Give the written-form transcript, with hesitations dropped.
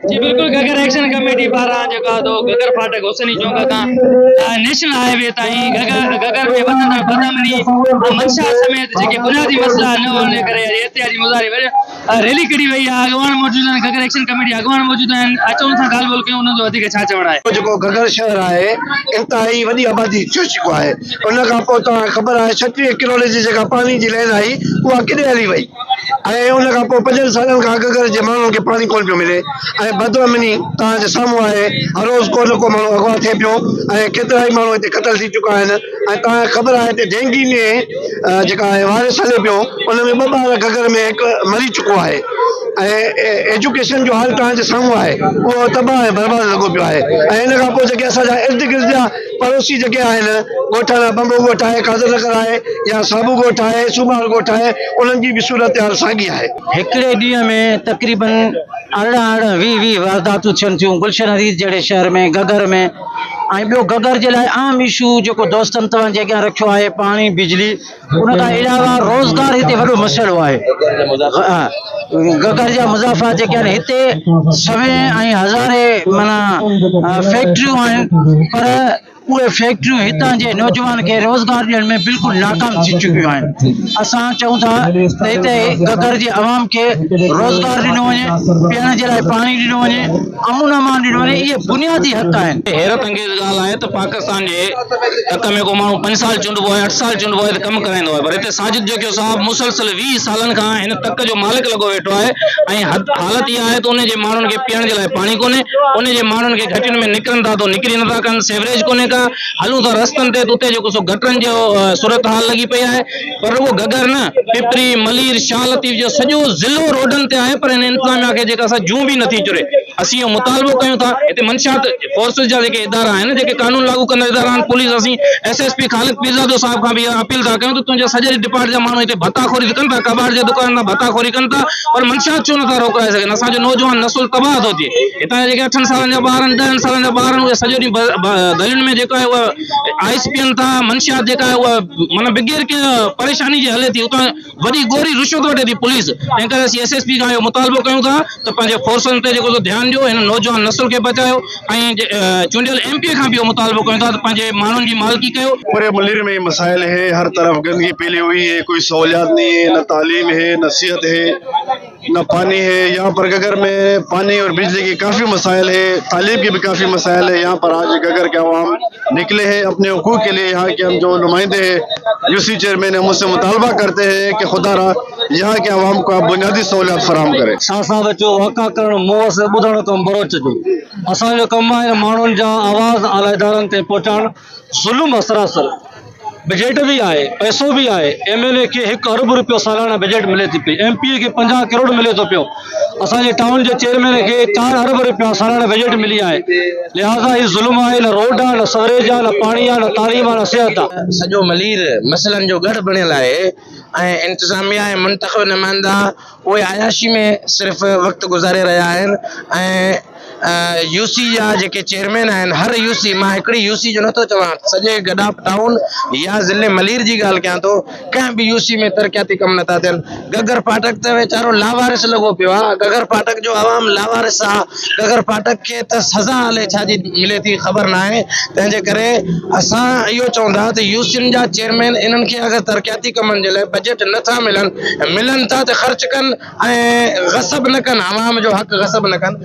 जी बिल्कुल Ghaggar action committee पारां जेका तो गगर फाटक हुसैनी चौक खां नेशनल हाईवे ताईं गगर में वधंदड़ बदामनी मंशा समेत जेके बुनियादी मसला न होने करे एहतियाजी मुज़ाहिरे रैली कढी वई आहे। अॻवान मौजूद आहिनि, गगर एक्शन कमेटी अॻवान मौजूद आहिनि। अचो सां ॻाल्हि ॿोल कयूं उन्हनि जो वधीक छा चवणु आहे। जेको गगर शहर आहे इंतिहाई वॾी आबादी थी चुको आहे। उन खां पोइ तव्हांखे ख़बर आहे 36 किलोमीटर जी जेका पाणी जी लाइन आई उहा किथे हली वई ऐं उन खां पोइ 5 सालनि खां गगर जे माण्हुनि खे पाणी कोन पियो मिले ऐं बदअमनी तव्हांजे साम्हूं आहे। हर रोज़ को न को माण्हू अगवा थिए पियो ऐं केतिरा ई माण्हू हिते क़तल थी चुका आहिनि ऐं तव्हांखे ख़बर आहे हिते डेंगी में जेका आहे वायरस हले पियो उन में 2 ॿार गगर में हिकु मरी चुको आहे ऐं एजुकेशन जो हाल तव्हांजे साम्हूं आहे उहो तबाह ऐं बर्बाद लॻो पियो आहे। ऐं इन खां पोइ जेके असांजा इर्द गिर्द जा पड़ोसी जेके आहिनि ॻोठनि बंबो ॻोठ आहे, कादर नगर आहे या साबू ॻोठ आहे, सूबार ॻोठ आहे, उन्हनि जी बि सूरत हाल साॻी आहे। हिकिड़े ॾींहं में तक़रीबन 18-20 वारदातूं थियनि थियूं गुलशन हरीज जहिड़े शहर में, गगर में। ऐं ॿियो गगर जे लाइ आम इशू जेको दोस्तनि तव्हांजे अॻियां रखियो आहे पाणी बिजली, उन खां अलावा रोज़गार हिते वॾो मसइलो आहे। गगर जा मुज़ाफ़ा जेके आहिनि हिते सवें ऐं हज़ारे माना फैक्ट्रियूं आहिनि पर उहे फैक्ट्रियूं हितां जे नौजवान खे रोज़गार ॾियण में बिल्कुलु नाकाम थी चुकियूं आहिनि। असां चऊं था त हिते गगर जे अवाम खे रोज़गार ॾिनो वञे, पीअण जे लाइ पाणी ॾिनो वञे, अमन अमान ॾिनो वञे, इहे बुनियादी हक़ आहिनि। हैरत अंगेज़ ॻाल्हि आहे त पाकिस्तान जे हक़ में को माण्हू 5 साल चूंडबो आहे, 8 साल चूंडबो आहे त कमु कराईंदो आहे, पर हिते साजिद जेको साहब मुसलसल 20 सालनि खां हिन तक जो मालिक लॻो वेठो आहे ऐं हालत इहा आहे त उन जे माण्हुनि खे पीअण जे लाइ पाणी कोन्हे, उन जे माण्हुनि खे घटियुनि में निकिरनि था तो निकिरी नथा कनि, सेवरेज कोन्हे का, हलूं था रस्तनि ते उते जेको सो गटरनि जो सूरत हाल लॻी पई आहे। पर रुगो गगर न, पिपरी, मलीर, शाह लतीफ़ जो सॼो ज़िलो रोडनि ते आहे पर हिन इंतिज़ामिया खे जेका असां जूं बि नथी चुरे। असीं इहो मुतालबो कयूं था हिते मंशात फोर्सिस जा जेके इदारा आहिनि जेके कानून लागू कंदड़ इदारा आहिनि, पुलिस, असीं SSP ख़ालिद पीरज़ादो साहब खां बि अपील था कयूं त तुंहिंजे सॼे डिपार्ट जा माण्हू हिते भताखोरी कनि था, कबाड़ जे दुकान तां भताखोरी कनि था, पर मंशात छो नथा रोकाए सघनि। असांजो नौजवान नसुल तबाह थो थिए। हितां जा जेके 8 सालनि जा ॿार आहिनि, 10 सालनि जा ॿार आहिनि, उहे सॼो ॾींहुं गलियुनि में जेका आहे उहा आइस पीअनि था। मंशियात जेका आहे उहा माना बग़ैर के परेशानी जे हले थी, उतां वॾी गोरी रिश्वत वठे थी पुलिस। तंहिं करे असीं SSP खां इहो मुतालबो कयूं था त पंहिंजे फोर्सनि ते जेको ध्यानु ॾियो, हिन नौजवान नस्ल खे बचायो ऐं चूंडियल MP खां बि इहो मुतालबो कयूं था त पंहिंजे माण्हुनि जी मालिकी कयो। पूरे मुल्क में मसाइल है, हर तरफ गंदगी फैली हुई है, कोई सहूलियात नहीं है, न तालीम है, न सेहत है, न पानी है। यहाँ पर गगर में पानी और बिजली की काफ़ी मसाइल है, तालीम की भी काफ़ी मसाइल है। यहाँ पर आज गगर के अवाम निकले हैं अपने हुकूक के लिए। यहाँ के हम जो नुमाइंदे हैं UC चेयरमैन, हम उससे मुतालबा करते हैं कि खुदारा यहाँ के अवाम को आप बुनियादी सहूलियात फराहम करें। असां जो वाक़ा करणु मुंहं से ॿुधण खां बरोच जो असांजो कमु आहे माण्हुनि जा आवाज़ आला इदारनि ते पहुचाइणु। ज़ुल्म सरासर बजट भी आहे, पैसो भी आहे। MLA खे 1 अरब रुपयो सालाना बजट मिले थी पई, MP खे 50 करोड़ मिले थो पियो, असांजे टाउन जे चेयरमैन खे 4 अरब रुपया सालाना बजट मिली आहे। लिहाज़ा ही ज़ुल्म आहे, न रोड आहे, न सवरेज आहे, न पाणी आहे, न तालीम आहे, न सेहत आहे। सॼो मलीर मसइलनि जो गढ़ बणियल आहे ऐं इंतिज़ामिया ऐं मुंतख़ब नुमाइंदा उहे आयाशी में सिर्फ़ु वक़्तु गुज़ारे रहिया आहिनि ऐं UC जा जेके चेयरमैन आहिनि, हर UC, मां हिकिड़ी UC जो नथो चवां, सॼे गडाफ टाउन या ज़िले मलीर जी ॻाल्हि कयां थो, कंहिं बि UC में तरक़ियाती कम नथा थियनि। गगर फाटक त वीचारो लावारिस लॻो पियो आहे, गगर फाटक जो आवाम लावारिस आहे। गगर फाटक खे त सज़ा हले छाजी मिले थी ख़बर न आहे। तंहिंजे करे असां इहो चवंदा त UCनि जा चेयरमैन इन्हनि खे अगरि तरक़ियाती कमनि जे लाइ बजट नथा मिलनि था त ख़र्च कनि ऐं गसब न कनि, आवाम जो हक़ गसब न कनि।